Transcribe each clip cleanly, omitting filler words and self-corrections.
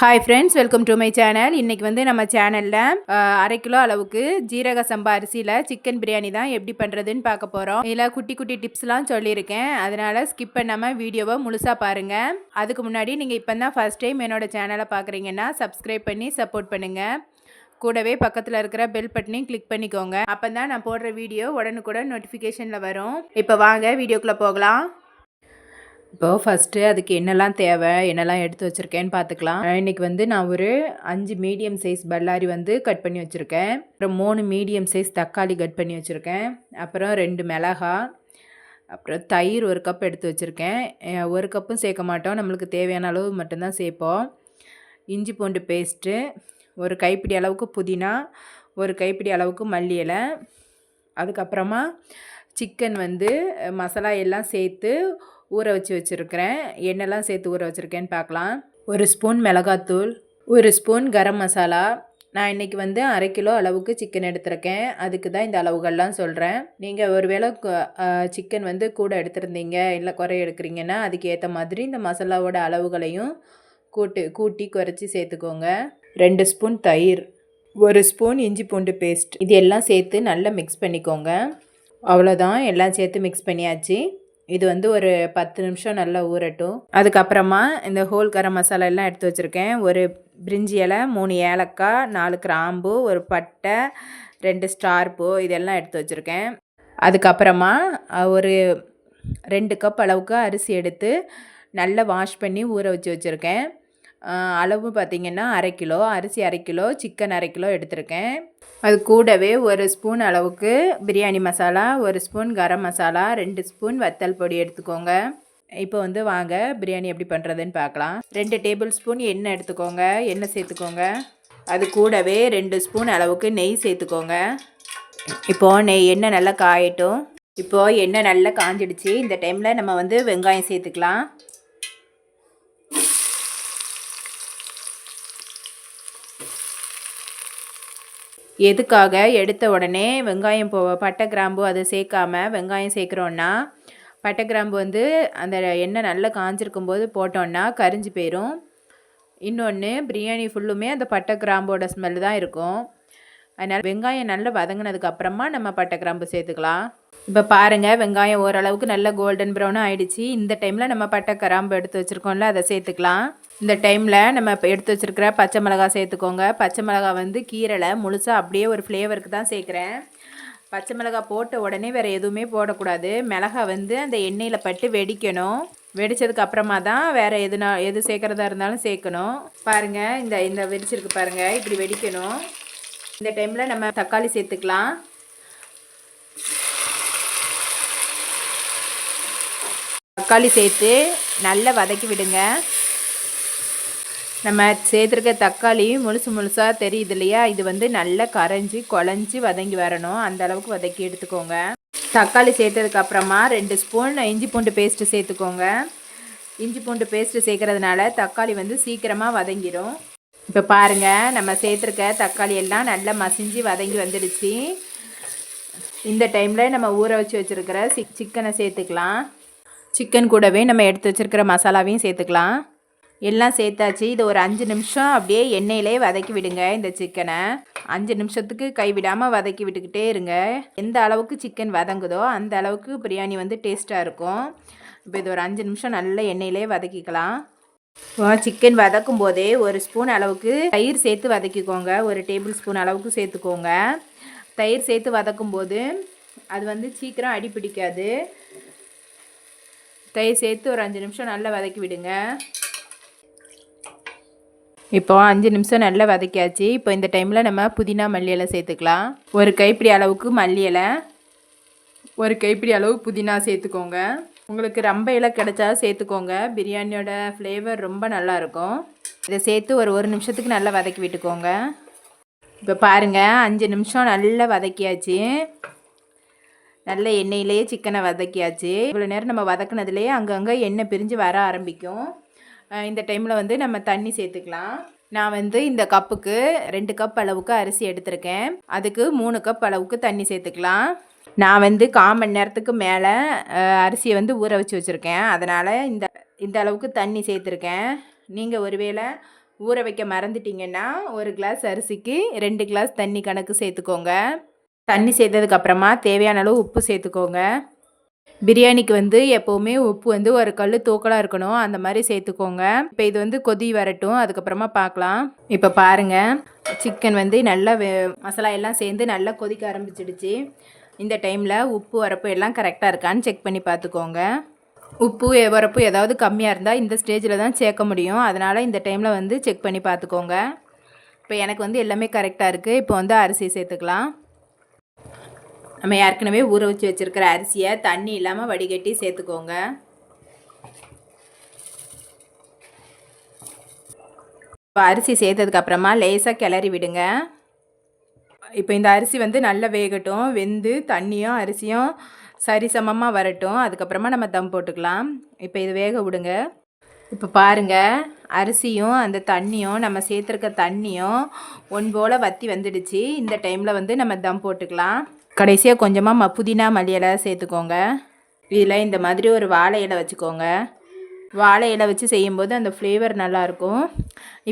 Hi friends, welcome to my channel. இன்றைக்கி வந்து நம்ம சேனலில் 1/2 கிலோ அளவுக்கு ஜீரக சம்பா அரிசியில் சிக்கன் பிரியாணி தான் எப்படி பண்ணுறதுன்னு பார்க்க போகிறோம். இதில் குட்டி குட்டி டிப்ஸ்லாம் சொல்லியிருக்கேன், அதனால் ஸ்கிப் பண்ணாமல் வீடியோவை முழுசாக பாருங்கள். அதுக்கு முன்னாடி நீங்கள் இப்போ தான் ஃபஸ்ட் டைம் என்னோடய சேனலை பார்க்குறீங்கன்னா சப்ஸ்கிரைப் பண்ணி சப்போர்ட் பண்ணுங்கள். கூடவே பக்கத்தில் இருக்கிற பெல் பட்டனையும் கிளிக் பண்ணிக்கோங்க. அப்போ தான் நான் போடுற வீடியோ உடனுக்குடன் நோட்டிஃபிகேஷனில் வரும். இப்போ வாங்க வீடியோக்குள்ளே போகலாம். இப்போது ஃபஸ்ட்டு அதுக்கு என்னெல்லாம் தேவை, என்னெல்லாம் எடுத்து வச்சுருக்கேன்னு பார்த்துக்கலாம். இன்றைக்கி வந்து நான் ஒரு 5 மீடியம் சைஸ் பல்லாரி வந்து கட் பண்ணி வச்சுருக்கேன். அப்புறம் 3 மீடியம் சைஸ் தக்காளி கட் பண்ணி வச்சுருக்கேன். அப்புறம் 2 மிளகா, அப்புறம் தயிர் 1 கப் எடுத்து வச்சுருக்கேன். 1 கப்பும் சேர்க்க மாட்டோம், நம்மளுக்கு தேவையான அளவு மட்டும்தான் சேர்ப்போம். இஞ்சி பூண்டு பேஸ்ட்டு, 1 கைப்பிடி அளவுக்கு புதினா, 1 கைப்பிடி அளவுக்கு மல்லி இலை. அதுக்கப்புறமா சிக்கன் வந்து மசாலா எல்லாம் சேர்த்து ஊற வச்சுருக்கிறேன். எண்ணெய்லாம் சேர்த்து ஊற வச்சுருக்கேன்னு பார்க்கலாம். 1 ஸ்பூன் மிளகாத்தூள், 1 ஸ்பூன் கரம் மசாலா. நான் இன்றைக்கி வந்து 1/2 கிலோ அளவுக்கு சிக்கன் எடுத்திருக்கேன், அதுக்கு தான் இந்த அளவுகள்லாம் சொல்கிறேன். நீங்கள் ஒருவேளை சிக்கன் வந்து கூட எடுத்திருந்தீங்க இல்லை குறை எடுக்கிறீங்கன்னா அதுக்கு ஏற்ற மாதிரி இந்த மசாலாவோட அளவுகளையும் கூட்டி குறைச்சி சேர்த்துக்கோங்க. 2 ஸ்பூன் தயிர், 1 ஸ்பூன் இஞ்சி பூண்டு பேஸ்ட், இது எல்லாம் சேர்த்து நல்லா மிக்ஸ் பண்ணிக்கோங்க. அவ்வளோதான், எல்லாம் சேர்த்து மிக்ஸ் பண்ணியாச்சு. இது வந்து ஒரு 10 நிமிஷம் நல்லா ஊறட்டும். அதுக்கப்புறமா இந்த ஹோல் கரம் மசாலா எல்லாம் எடுத்து வச்சுருக்கேன். 1 பிரிஞ்சி இலை, 3 ஏலக்காய், 4 கிராம்பு, 1 பட்டை, 2 ஸ்டார் பூ, இதெல்லாம் எடுத்து வச்சுருக்கேன். அதுக்கப்புறமா ஒரு 2 கப் அளவுக்கு அரிசி எடுத்து நல்லா வாஷ் பண்ணி ஊற வச்சுருக்கேன். அளவு பார்த்திங்கன்னா 1/2 கிலோ அரிசி, 1/2 கிலோ சிக்கன், 1/2 கிலோ எடுத்திருக்கேன். அது கூடவே 1 ஸ்பூன் அளவுக்கு பிரியாணி மசாலா, 1 ஸ்பூன் கரம் மசாலா, 2 ஸ்பூன் வத்தல் பொடி எடுத்துக்கோங்க. இப்போ வந்து வாங்க பிரியாணி எப்படி பண்ணுறதுன்னு பார்க்கலாம். 2 டேபிள் ஸ்பூன் எண்ணெய் எடுத்துக்கோங்க, எண்ணெய் சேர்த்துக்கோங்க. அது கூடவே 2 ஸ்பூன் அளவுக்கு நெய் சேர்த்துக்கோங்க. இப்போது எண்ணெய் நல்லா காயட்டும். இப்போது எண்ணெய் நல்லா காஞ்சிடுச்சு. இந்த டைமில் நம்ம வந்து வெங்காயம் சேர்த்துக்கலாம். எதுக்காக எடுத்த உடனே வெங்காயம் பட்டை கிராம்பு அதை சேர்க்காம வெங்காயம் சேர்க்குறோன்னா, பட்டை கிராம்பு வந்து அந்த எண்ணெய் நல்லா காஞ்சிருக்கும் போது போட்டோன்னா கரிஞ்சு போயிடும். இன்னொன்று, பிரியாணி ஃபுல்லுமே அந்த பட்டை கிராம்போட ஸ்மெல் தான் இருக்கும். அதனால் வெங்காயம் நல்லா வதங்கினதுக்கப்புறமா நம்ம பட்டை கிராம்பு சேர்த்துக்கலாம். இப்போ பாருங்கள், வெங்காயம் ஓரளவுக்கு நல்லா கோல்டன் ப்ரௌனாக ஆகிடுச்சு. இந்த டைமில் நம்ம பட்டை கிராம்பு எடுத்து வச்சுருக்கோம்ல, அதை சேர்த்துக்கலாம். இந்த டைமில் நம்ம இப்போ எடுத்து வச்சுருக்கிற பச்சை மிளகா சேர்த்துக்கோங்க. பச்சை மிளகா வந்து கீரலை முழுசாக அப்படியே ஒரு ஃப்ளேவருக்கு தான் சேர்க்குறேன். பச்சை மிளகா போட்ட உடனே வேறு எதுவுமே போடக்கூடாது. மிளகா வந்து அந்த எண்ணெயில் பட்டு வெடிக்கணும். வெடித்ததுக்கு அப்புறமா தான் வேறு எது சேர்க்குறதா இருந்தாலும் சேர்க்கணும். பாருங்கள், இந்த வெடிச்சிருக்கு பாருங்கள், இப்படி வெடிக்கணும். இந்த டைமில் நம்ம தக்காளி சேர்த்துக்கலாம். தக்காளி சேர்த்து நல்லா வதக்கி விடுங்க. நம்ம சேர்த்துருக்க தக்காளி முழுசாக தெரியுது இல்லையா, இது வந்து நல்லா கரைஞ்சி குழஞ்சி வதங்கி வரணும். அந்த அளவுக்கு வதக்கி எடுத்துக்கோங்க. தக்காளி சேர்த்ததுக்கப்புறமா 2 ஸ்பூன் இஞ்சி பூண்டு பேஸ்ட்டு சேர்த்துக்கோங்க. இஞ்சி பூண்டு பேஸ்ட்டு சேர்க்குறதுனால தக்காளி வந்து சீக்கிரமாக வதங்கிடும். இப்போ பாருங்கள், நம்ம சேர்த்துருக்க தக்காளி எல்லாம் நல்லா மசிஞ்சு வதங்கி வந்துடுச்சு. இந்த டைமில் நம்ம ஊற வச்சுருக்கிற சிக்கனை சேர்த்துக்கலாம். சிக்கன் கூடவே நம்ம எடுத்து வச்சுருக்கிற மசாலாவையும் சேர்த்துக்கலாம். எல்லாம் சேர்த்தாச்சு. இது ஒரு 5 நிமிஷம் அப்படியே எண்ணெயிலே வதக்கி விடுங்க. இந்த சிக்கனை 5 நிமிஷத்துக்கு கைவிடாமல் வதக்கி விட்டுக்கிட்டே இருங்க. எந்த அளவுக்கு சிக்கன் வதங்குதோ அந்த அளவுக்கு பிரியாணி வந்து டேஸ்ட்டாக இருக்கும். இப்போ இது ஒரு 5 நிமிஷம் நல்ல எண்ணெயிலே வதக்கிக்கலாம். சிக்கன் வதக்கும் போதே 1 ஸ்பூன் அளவுக்கு தயிர் சேர்த்து வதக்கிக்கோங்க. 1 டேபிள் ஸ்பூன் அளவுக்கு சேர்த்துக்கோங்க. தயிர் சேர்த்து வதக்கும் போது அது வந்து சீக்கிரம் அடி பிடிக்காது. தயிர் சேர்த்து ஒரு 5 நிமிஷம் நல்லா வதக்கி விடுங்க. இப்போ 5 நிமிஷம் நல்லா வதக்கியாச்சு. இப்போ இந்த டைமில் நம்ம புதினா மல்லி இலை சேர்த்துக்கலாம். 1 கைப்பிடி அளவுக்கு மல்லி இலை, 1 கைப்பிடி அளவு புதினா சேர்த்துக்கோங்க. உங்களுக்கு ரொம்ப இலை கிடைச்சா சேர்த்துக்கோங்க. பிரியாணியோட ஃப்ளேவர் ரொம்ப நல்லாயிருக்கும். இதை சேர்த்து ஒரு நிமிஷத்துக்கு நல்லா வதக்கி விட்டுக்கோங்க. இப்போ பாருங்கள், 5 நிமிஷம் நல்லா வதக்கியாச்சு. நல்ல எண்ணெயிலேயே சிக்கனை வதக்கியாச்சு. இவ்வளோ நேரம் நம்ம வதக்குனதுலேயே அங்கங்கே எண்ணெய் பிரிஞ்சு வர ஆரம்பிக்கும். இந்த டைமில் வந்து நம்ம தண்ணி சேர்த்துக்கலாம். நான் வந்து இந்த கப்புக்கு 2 கப் அளவுக்கு அரிசி எடுத்திருக்கேன். அதுக்கு 3 கப் அளவுக்கு தண்ணி சேர்த்துக்கலாம். நான் வந்து 1/4 மணி நேரத்துக்கு மேலே அரிசியை வந்து ஊற வச்சுருக்கேன். அதனால் இந்த அளவுக்கு தண்ணி சேர்த்துருக்கேன். நீங்கள் ஒருவேளை ஊற வைக்க மறந்துட்டிங்கன்னா 1 கிளாஸ் அரிசிக்கு 2 கிளாஸ் தண்ணி கணக்கு சேர்த்துக்கோங்க. தண்ணி சேர்த்ததுக்கப்புறமா தேவையான அளவு உப்பு சேர்த்துக்கோங்க. பிரியாணிக்கு வந்து எப்போவுமே உப்பு வந்து ஒரு கல் தூக்கலாக இருக்கணும், அந்த மாதிரி சேர்த்துக்கோங்க. இப்போ இது வந்து கொதி வரட்டும், அதுக்கப்புறமா பார்க்கலாம். இப்போ பாருங்கள், சிக்கன் வந்து நல்லா மசாலா எல்லாம் சேர்ந்து நல்லா கொதிக்க ஆரம்பிச்சிடுச்சு. இந்த டைமில் உப்பு வரப்பு எல்லாம் கரெக்டாக இருக்கான்னு செக் பண்ணி பார்த்துக்கோங்க. உப்பு வரப்பு ஏதாவது கம்மியாக இருந்தால் இந்த ஸ்டேஜில் தான் சேர்க்க முடியும், அதனால் இந்த டைமில் வந்து செக் பண்ணி பார்த்துக்கோங்க. இப்போ எனக்கு வந்து எல்லாமே கரெக்டாக இருக்குது. இப்போ வந்து அரிசி சேர்த்துக்கலாம். நம்ம ஏற்கனவே ஊற வச்சு வச்சுருக்கிற அரிசியை தண்ணி இல்லாமல் வடிகட்டி சேர்த்துக்கோங்க. இப்போ அரிசி சேர்த்ததுக்கப்புறமா லேசாக கிளறி விடுங்க. இப்போ இந்த அரிசி வந்து நல்லா வேகட்டும், வெந்து தண்ணியும் அரிசியும் சரிசமமாக வரட்டும், அதுக்கப்புறமா நம்ம தம் போட்டுக்கலாம். இப்போ இது வேக விடுங்க. இப்போ பாருங்கள், அரிசியும் அந்த தண்ணியும் நம்ம சேர்த்துருக்க தண்ணியும் ஒன்போல் வற்றி வந்துடுச்சு. இந்த டைமில் வந்து நம்ம தம் போட்டுக்கலாம். கடைசியாக கொஞ்சமாக புதினா மல்லி இலை சேர்த்துக்கோங்க. இதில் இந்த மாதிரி ஒரு வாழை இலை வச்சுக்கோங்க. வாழை இலை வச்சு செய்யும்போது அந்த ஃப்ளேவர் நல்லாயிருக்கும்.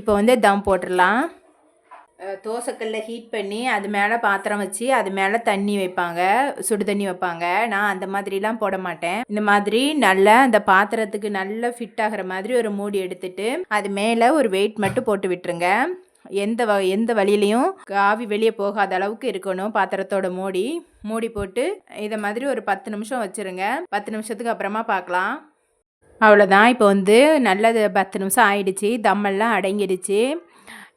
இப்போ வந்து தம் போட்டுடலாம். தோசைக்கல்ல ஹீட் பண்ணி அது மேலே பாத்திரம் வச்சு அது மேலே தண்ணி வைப்பாங்க, சுடு தண்ணி வைப்பாங்க. நான் அந்த மாதிரிலாம் போட மாட்டேன். இந்த மாதிரி நல்லா அந்த பாத்திரத்துக்கு நல்லா ஃபிட் ஆகிற மாதிரி ஒரு மூடி எடுத்துட்டு அது மேலே ஒரு வெயிட் மட்டும் போட்டு விட்டுருங்க. எந்த வழியிலையும் ஆவி வெளியே போகாத அளவுக்கு இருக்கணும் பாத்திரத்தோட மூடி போட்டு இதை மாதிரி ஒரு 10 நிமிஷம் வச்சுருங்க. 10 நிமிஷத்துக்கு அப்புறமா பார்க்கலாம். அவ்வளோதான். இப்போ வந்து நல்லது 10 நிமிஷம் ஆயிடுச்சு, தம்மெல்லாம் அடங்கிடுச்சு.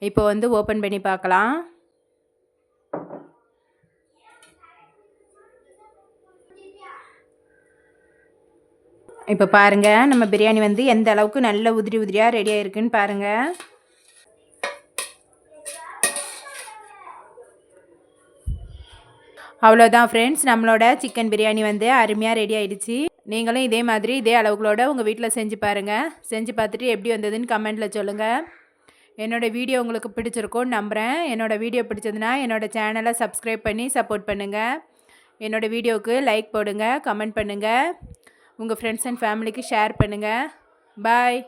இப்போ வந்து ஓப்பன் பண்ணி பார்க்கலாம். இப்போ பாருங்கள், நம்ம பிரியாணி வந்து எந்த அளவுக்கு நல்ல உதிரியாக ரெடியாக இருக்குன்னு பாருங்கள். அவ்வளோதான் ஃப்ரெண்ட்ஸ், நம்மளோட சிக்கன் பிரியாணி வந்து அருமையாக ரெடி ஆகிடுச்சு. நீங்களும் இதே மாதிரி இதே அளவுகளோட உங்கள் வீட்டில் செஞ்சு பாருங்கள். செஞ்சு பார்த்துட்டு எப்படி வந்ததுன்னு கமெண்ட்டில் சொல்லுங்கள். என்னோடய வீடியோ உங்களுக்கு பிடிச்சிருக்கும்னு நம்புகிறேன். என்னோடய வீடியோ பிடிச்சதுன்னா என்னோடய சேனலை சப்ஸ்கிரைப் பண்ணி சப்போர்ட் பண்ணுங்கள். என்னோடய வீடியோவுக்கு லைக் போடுங்க, கமெண்ட் பண்ணுங்கள், உங்கள் ஃப்ரெண்ட்ஸ் அண்ட் ஃபேமிலிக்கு ஷேர் பண்ணுங்கள். பாய்.